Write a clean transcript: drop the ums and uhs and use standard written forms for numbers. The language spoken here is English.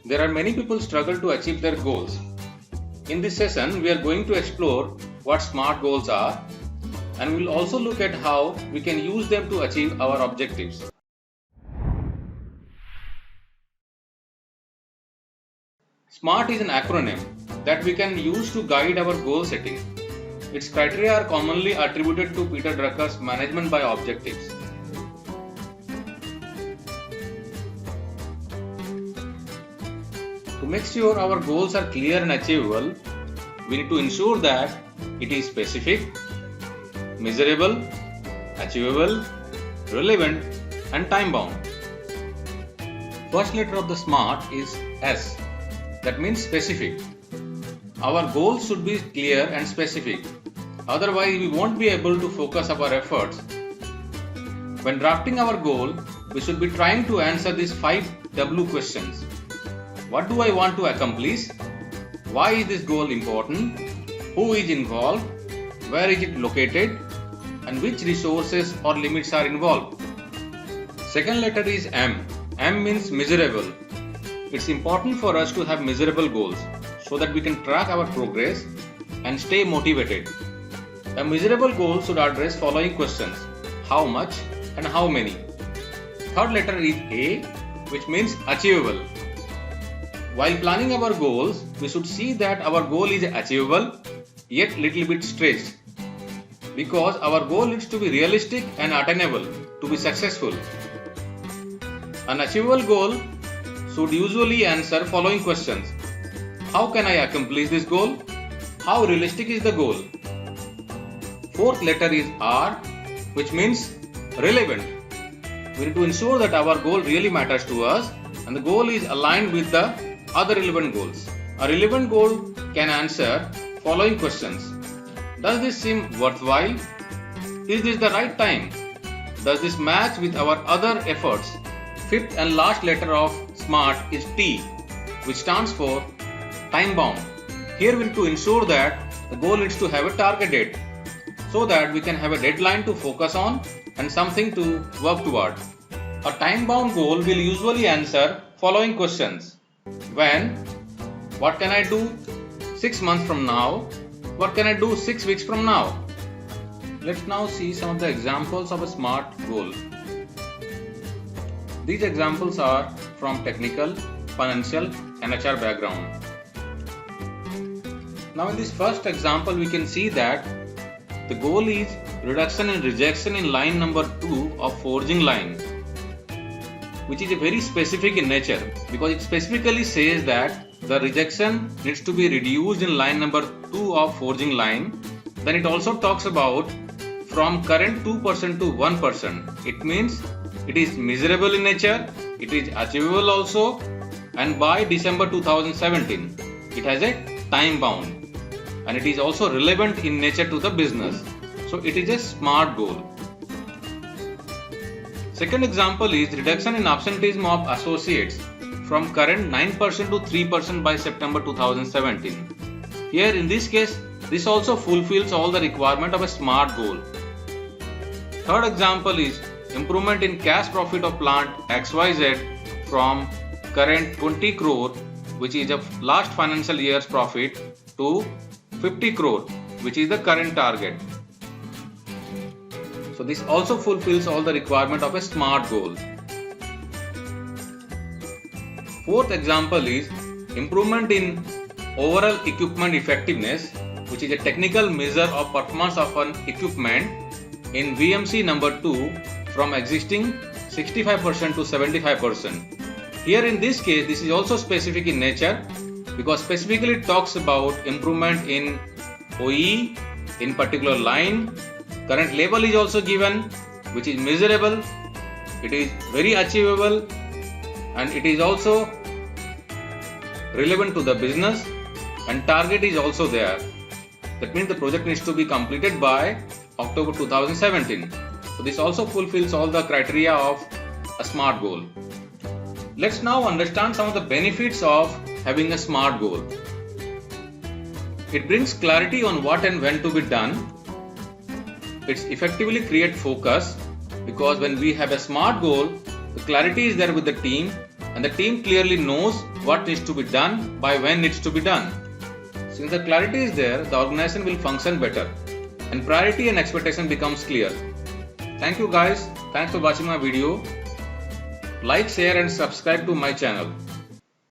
There are many people struggle to achieve their goals. In this session, we are going to explore what SMART goals are, and we will also look at how we can use them to achieve our objectives. SMART is an acronym that we can use to guide our goal setting. Its criteria are commonly attributed to Peter Drucker's management by objectives. To make sure our goals are clear and achievable, we need to ensure that it is specific, measurable, achievable, relevant, and time-bound. First letter of the SMART is S. That means specific. Our goals should be clear and specific. Otherwise, we won't be able to focus our efforts. When drafting our goal, we should be trying to answer these 5 W questions. What do I want to accomplish? Why is this goal important? Who is involved? Where is it located? And which resources or limits are involved? Second letter is M. M means measurable. It's important for us to have measurable goals so that we can track our progress and stay motivated. A measurable goal should address following questions: how much and how many. Third letter is A, which means achievable. While planning our goals, we should see that our goal is achievable yet little bit stretched, because our goal needs to be realistic and attainable to be successful. An achievable goal should usually answer following questions: how can I accomplish this goal? How realistic is the goal? Fourth letter is R, which means relevant. We need to ensure that our goal really matters to us and the goal is aligned with the other relevant goals. A relevant goal can answer following questions: does this seem worthwhile? Is this the right time? Does this match with our other efforts? Fifth and last letter of SMART is T, which stands for time bound. Here we need to ensure that the goal needs to have a target date so that we can have a deadline to focus on and something to work toward. A time bound goal will usually answer following questions: when? What can I do 6 months from now? What can I do 6 weeks from now? Let's now see some of the examples of a SMART goal. These examples are from technical, financial, and HR background. Now in this first example, we can see that the goal is reduction in rejection in line number 2 of forging line, which is a very specific in nature because it specifically says that the rejection needs to be reduced in line number 2 of forging line. Then it also talks about from current 2% to 1%. It means it is measurable in nature, it is achievable also, and by December 2017. It has a time bound and it is also relevant in nature to the business. So it is a SMART goal. Second example is reduction in absenteeism of associates from current 9% to 3% by September 2017. Here in this case, this also fulfills all the requirement of a SMART goal. Third example is improvement in cash profit of plant XYZ from current 20 crore, which is the last financial year's profit, to 50 crore, which is the current target. So this also fulfills all the requirement of a SMART goal. Fourth example is improvement in overall equipment effectiveness, which is a technical measure of performance of an equipment in VMC number 2 from existing 65% to 75%. Here in this case, this is also specific in nature because specifically it talks about improvement in OE in particular line. Current level is also given, which is measurable, it is very achievable, and it is also relevant to the business, and target is also there. That means the project needs to be completed by October 2017. So this also fulfills all the criteria of a SMART goal. Let's now understand some of the benefits of having a SMART goal. It brings clarity on what and when to be done. It effectively creates focus because when we have a SMART goal, the clarity is there with the team and the team clearly knows what needs to be done by when needs to be done. Since the clarity is there, the organization will function better and priority and expectation becomes clear. Thank you guys. Thanks for watching my video. Like, share and subscribe to my channel.